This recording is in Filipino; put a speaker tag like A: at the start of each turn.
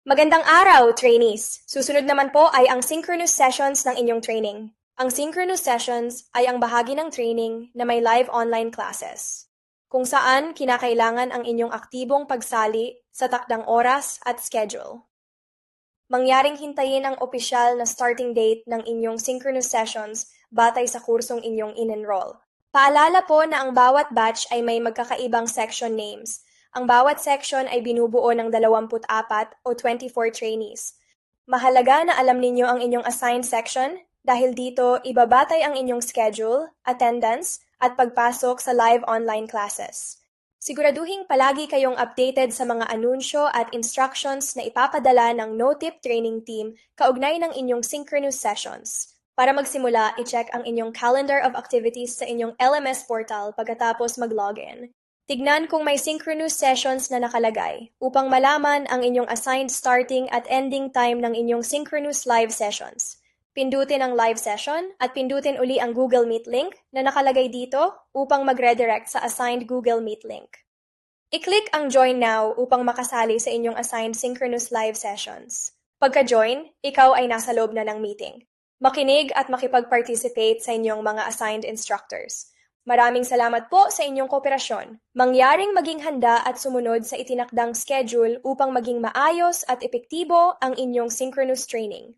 A: Magandang araw, trainees! Susunod naman po ay ang synchronous sessions ng inyong training. Ang synchronous sessions ay ang bahagi ng training na may live online classes, kung saan kinakailangan ang inyong aktibong pagsali sa takdang oras at schedule. Mangyaring hintayin ang opisyal na starting date ng inyong synchronous sessions batay sa kursong inyong in-enroll. Paalala po na ang bawat batch ay may magkakaibang section names. Ang bawat section ay binubuo ng 24 o 24 trainees. Mahalaga na alam ninyo ang inyong assigned section dahil dito ibabatay ang inyong schedule, attendance, at pagpasok sa live online classes. Siguraduhing palagi kayong updated sa mga anunsyo at instructions na ipapadala ng No-Tip Training Team kaugnay ng inyong synchronous sessions. Para magsimula, i-check ang inyong calendar of activities sa inyong LMS portal pagkatapos mag-login. Tignan kung may synchronous sessions na nakalagay upang malaman ang inyong assigned starting at ending time ng inyong synchronous live sessions. Pindutin ang live session at pindutin uli ang Google Meet link na nakalagay dito upang mag-redirect sa assigned Google Meet link. I-click ang Join Now upang makasali sa inyong assigned synchronous live sessions. Pagka-join, ikaw ay nasa loob na ng meeting. Makinig at makipag-participate sa inyong mga assigned instructors. Maraming salamat po sa inyong kooperasyon. Mangyaring maging handa at sumunod sa itinakdang schedule upang maging maayos at epektibo ang inyong synchronous training.